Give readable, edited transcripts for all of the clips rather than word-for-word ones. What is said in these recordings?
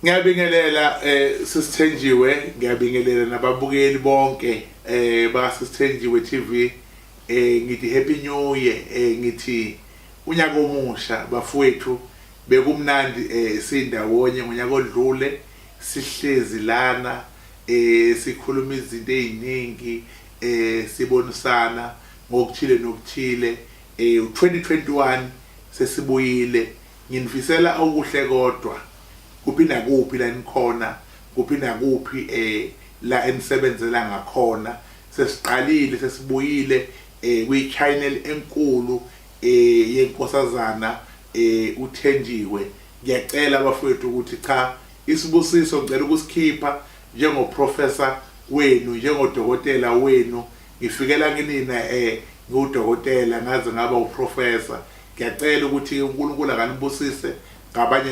Ngiyabingelela sisithenjiwe, ngiyabingelela nababukeli bonke bakasisithenjiwe TV. Ngithi happy new year, ngithi unyaka omusha bafowethu. Bekumnandi sindawonye ngonyaka odlule, sihlezi lana sikhuluma izinto eziningi, sibonisana ngokuthile nokuthile. 2021 sesibuyile, nginifisela okuhle kodwa kuphi nakuphi la nikhona, kuphi nakuphi la enisebenzela ngakhona. Sesiqalile sesibuyile kwi-channel enkulu yenkosazana uThenjiwe. Ngiyacela bafowethu ukuthi cha, isibusiso ngicela ukusikhipha njengoprofessor wenu, njengodokotela wenu. Ngifikela kinina ngudokotela ngaze ngaba uprofessor. Ngiyacela ukuthi uNkulunkulu akanibusise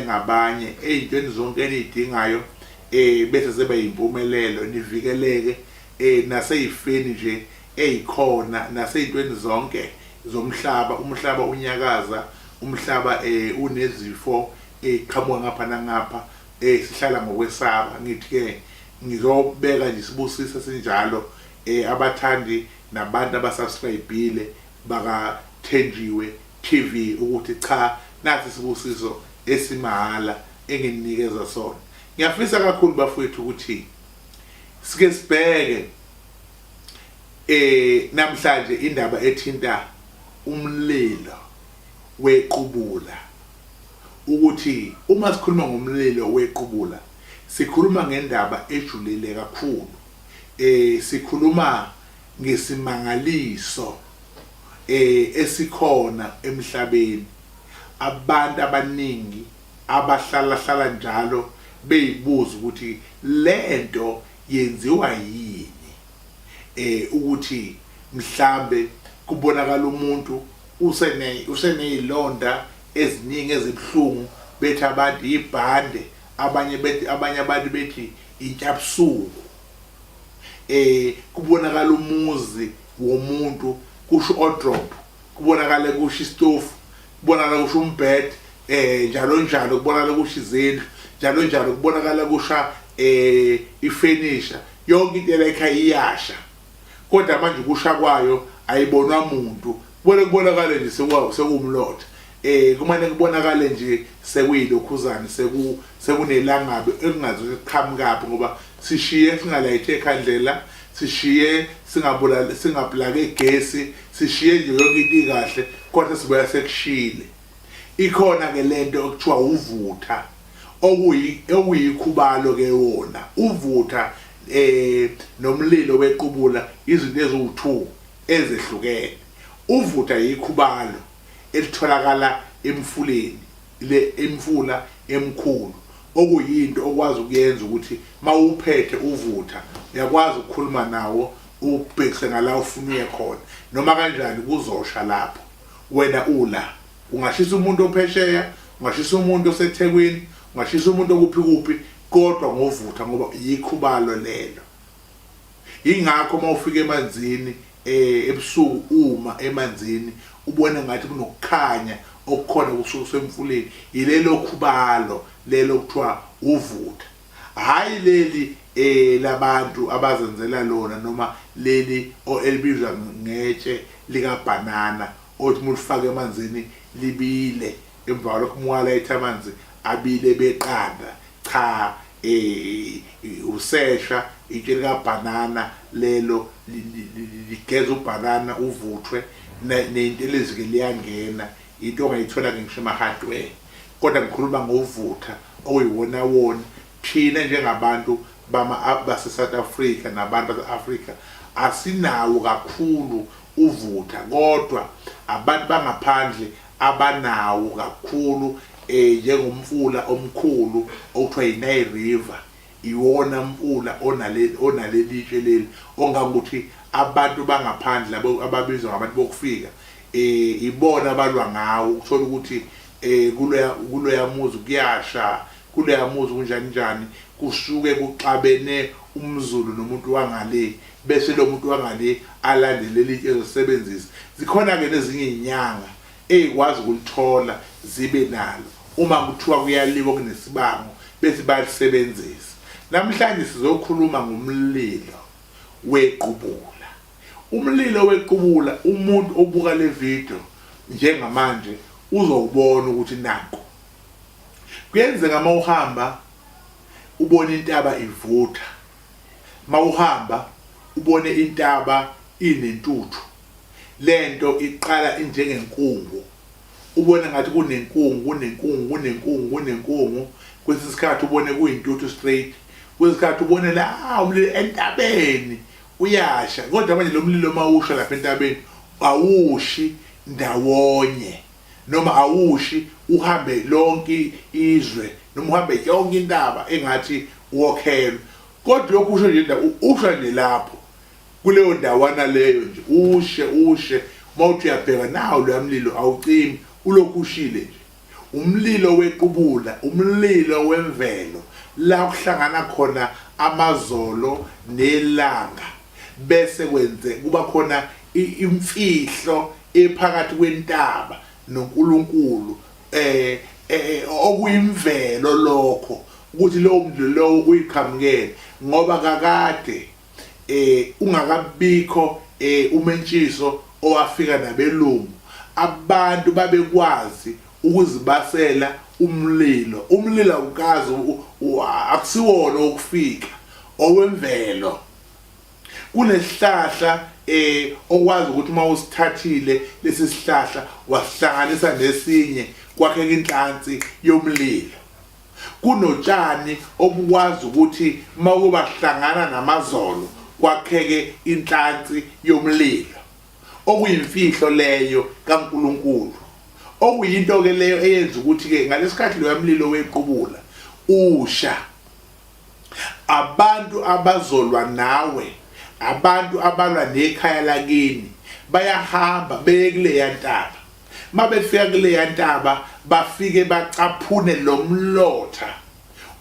ngabanye ezintweni zonke enidingayo, bese zibe yimpumelelo, nivikeleke naseyifeni nje ezikhona, nasezintweni zonke zomhlaba. Umhlaba unyakaza, umhlaba unezifo eqhamuka ngapha nangapha, sihlala ngokwesaba. Ngithi ke ngizobeka nje isibusisa sinjalo abathandi nabantu abasubscribeile baka Thenjiwe TV ukuthi cha, nathi sibusiso esimahala engininikeza sona. Ngiyafisa kakhulu bafowethu ukuthi sike sibheke namhlanje indaba ethinta umlilo wequbula. Ukuthi uma sikhuluma ngomlilo wequbula, sikhuluma ngendaba ejulile kakhulu. Sikhuluma ngesimangaliso esikhona emhlabeni. Abantu abaningi abahlala njalo beyibuza ukuthi lento yenziwa yini, ukuthi mhlambe kubonakala umuntu usenezilonda eziningi ezibhlungu, bethi abantu ibhande, abanye abantu bethi intyapsuku. Kubonakala umuzi womuntu kusho odrop, kubonakala kusho istofu, kubonakala kusho umbhede, njalo kubonakala kusho izindlu, njalo kubonakala kusha ifurniture. Yonke into like iyasha, kodwa manje ukusha kwayo ayibonwa umuntu. Kubonakala nje sekuwumlotha. Kumane kubonakale nje sekuyilokhuzana, sekunelangabe ekungazi ukuqhamukaphi, ngoba sishiye singalayithe ekhandlela, sishiye singablake igesi, sishiye nje yonke into ikahle, kodwa sibuya sekushile. Ikhona ke lento okuthiwa uvutha, okuyikhubalo ke wona. Uvutha nomlilo wequbula izinto eziwu2 ezehlukene. Uvutha yikhubalo elitholakala emfuleni, imfula emkhulu, okuyinto okwazi ukuyenza ukuthi mawuphethe uvutha uyakwazi ukukhuluma nawo, ubhekise ngala ufuna khona, noma kanjani kuzosha lapho wena ula. Ungashisa umuntu ophesheya, ungashisa umuntu oseThekwini, ungashisa umuntu okuphi, kodwa ngovutha, ngoba yikhubalo lelo. Ingakho mawufika emanzini ebusuku, uma emanzini ubona ngathi kunokukhanya okukhona kusuka emfuleni, yilelo khubalo lelo kuthiwa uvutha. Hayi leli labantu abazenzela lona, noma leli elibizwa ngetshe likabanana othi mulifake emanzini libile, emva kwalokho muwalayitha amanzi abile beqanda. Cha, usesha itshe likabanana lelo ligeza ubanana uvuthwe, neintelezi ke liyangena, into ongayithola ngisho emahardware. Kodwa ngikhuluma ngovutha okuyiwona wona. Thina njengabantu base-South Africa nabantu base-Africa asinawo kakhulu uvutha, kodwa abantu bangaphandle abanawo kakhulu, njengomfula omkhulu okuthiwa yiNile River. Iwona mfula onalelitshe leli ongangokuthi abantu bangaphandle ababizwa ngabantu bokufika ibona abalwa ngawo, ukuthola ukuthi kuloya muzi kuyasha, kuloya muzi kunjani, kusuke kuxabene umZulu nomuntu wangale, bese lo muntu wangale alandele ilitshe ezosebenzisa. Zikhona ke nezinye inyanga ezikwazi ukulithola zibe nalo. Uma kuthiwa kuyaliwa kunesibango, bese balisebenzisa. Namhlanje sizokhuluma ngomlilo wequbula. Umlilo wequbula, umuntu obuka le video njengamanje uzobona ukuthi nanku kuyenzeka mawuhamba ubone intaba ivutha, mawuhamba ubone intaba inentuthu, lento iqala injengenkungu, ubone ngathi kunenkungu, kwesisikhathi ubone kuyintuthu straight, kwesikhathi ubone la umlilo entabeni uyasha. Kodwa manje lo mlilo mawusha lapha entabeni awushi ndawonye, noma awushi uhambe lonke izwe, noma uhambe yonke intaba engathi wokhelwe. Kodwa lokhu usho nje usha nje lapho kuleyo ndawana leyo nje ushe mawuthi uyabheka nawo lo mlilo awucimi, ulokhu ushile nje. Umlilo wequbula, umlilo wemvelo, la kuhlangana khona amazolo nelanga, bese kwenze kuba khona imfihlo ephakathi kwentaba noNkulunkulu, okuyimvelo lokho, ukuthi lowo mlilo lowo uyiqhamukele ngoba kakade ungakabikho umentshiso owafika nabelungu, abantu babekwazi ukuzibasela umlilo. Umlilo awukazi akusiwona okufika, owemvelo. Kunesihlahla okwazi ukuthi uma usithathile lesi sihlahla wasihlanganisa nesinye kwakheka inhlansi yomlilo. Kunotshani obukwazi ukuthi uma kubahlangana namazolo kwakheke inhlansi yomlilo, okuyimfihlo leyo kaNkulunkulu. Okuyinto ke leyo eyenza ukuthi ke ngalesikhathi lo mlilo wequbula usha, abantu abazolwa nawe, abantu abalwa nekhaya lakini bayahamba beye kuleya ntaba. Mabefika kuleya ntaba bafike bacaphune lo mlotha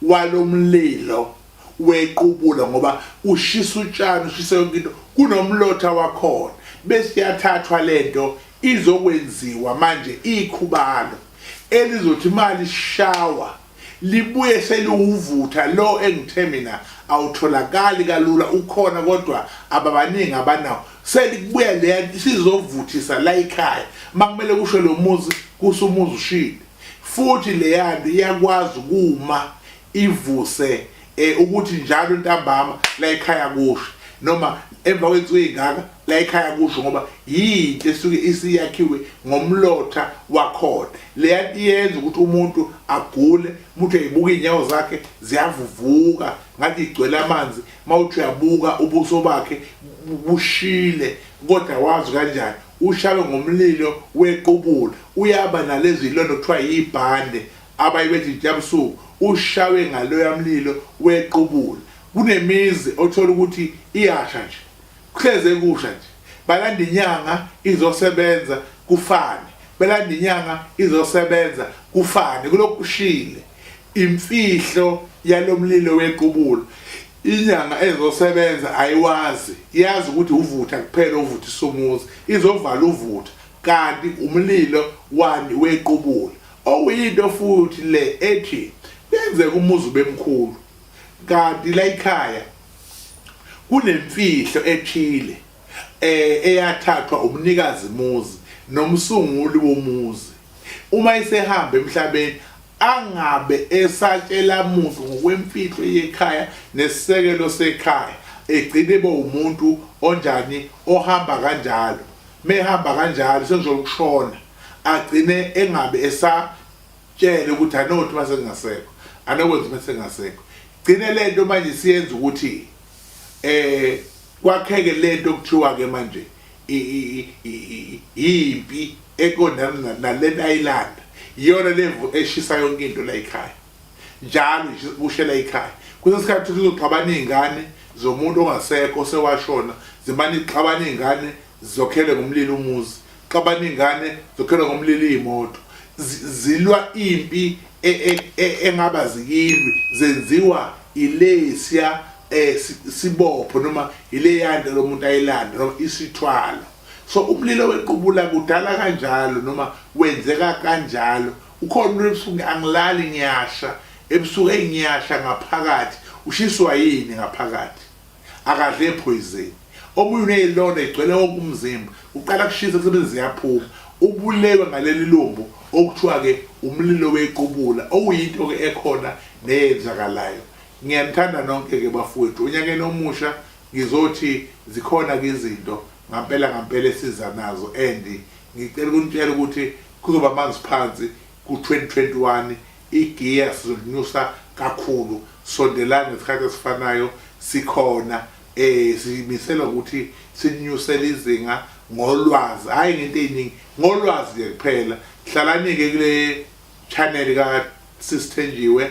walomlilo wequbula, ngoba ushisa utshani, ushisa yonke into, kunomlotha wakhona. Bese yathathwa lento izokwenziwa manje ikhubalo elizothi imali shawa libuye seliwuvutha lo engithe mina awutholakali kalula, ukhona kodwa ababaningi abanawo. Selikubuya le sizovuthisa la ekhaya, makumele kusho lo muzi kusumuzi ushile, futhi le yanto iyakwazi ukuma ivuse ukuthi njalo ntambama la ekhaya kusho, noma emva kwensuku ezingaka la ekhaya kusho, ngoba yinto esuke isiyakhiwe ngomlotha wakhona. Le yanto yenza ukuthi umuntu agule, umuntu eyibuka inyawo zakhe ziyavuvuka ngathi igcwele amanzi, mawuthi uyabuka ubuso bakhe bushile, kodwa wazi kanjani ushawe ngomlilo wequbula. Uyaba nalezi londo kuthiwa yibhande abayibethi jabusuku, ushawe ngaloya mlilo wequbula. Kunemizi othola ukuthi iyasha nje, kuhleze kusha nje, balanda inyanga izosebenza kufane, balanda inyanga izosebenza kufane, kulokhu kushile. Imfihlo yalomlilo wequbula, inyanga ezosebenza ayiwazi, iyazi ukuthi uvutha kuphela, uvutha isumuzi, izovala uvutha, kanti umlilo wani wequbula. Okuyinto futhi le ethi kwenzeka umuzi ubemkhulu, kanti la ekhaya kunemfihlo ethile eyathathwa umnikazi muzi nomsunguli womuzi. Uma isehamba emhlabeni angabe esatshela muntu ngokwemfihlo yekhaya nesisekelo sekhaya, egcine bo umuntu onjani ohamba kanjalo. Mehamba kanjalo sengizokushona, agcine engabe esatshela ukuthi anothi mase ngingasekho, anokwenza mase ngingasekho. Gcine lento manje siyenza ukuthi kwakheke lento kuthiwa ke manje impi eqondana nalena ayilanda, iyona levo eshisa yonke into la ekhaya, njalo kushela ekhaya. Kusesikhathi sizoxabana izingane zomuntu ongasekho sewashona, zimani xabana izingane zokhele ngomlilo umuzi, xabana izingane zokhele ngomlilo imoto, zilwa impi engaba zikilwi, zenziwa ilesiya sibopho noma ile yanda lomuntu ayilanda noma isithwalo. So umlilo wequbula kudala kanjalo noma wenzeka kanjalo. Ukhona umuntu angilali ngiyasha ebusuku enyasha ngaphakathi ushiswa yini ngaphakathi akadle poison omunye unezilonda igcwele wonke umzimba uqala kushisa kusebenza yaphuma ubulewe ngaleli lombo okuthiwa ke umlilo wequbula okuyinto ke ekhona neyenzakalayo ngiyamthanda nonke ke bafowethu unyakeni omusha ngizothi zikhona ke izinto ngampela esiza nazo and ngicela ukunitshela ukuthi kuzoba amanzi phansi ku-2021 igear sizokunyusa kakhulu sondelana ngesikhathi esifanayo sikhona simisela ukuthi sinyusele izinga ngolwazi hayi ngento eziningi ngolwazi kuphela hlalani ke kule channel ka Sisithenjiwe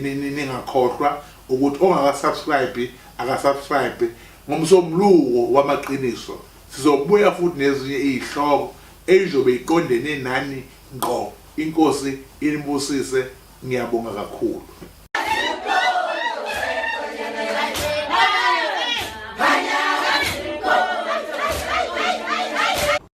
ningakhohlwa ukuthi ongaka-subscribe aka-subscribe ngomsombuluko wamaqiniso sizobuya futhi nezinye izihloko ezizobe iqondene nani ngqo inkosi inibusise ngiyabonga kakhulu.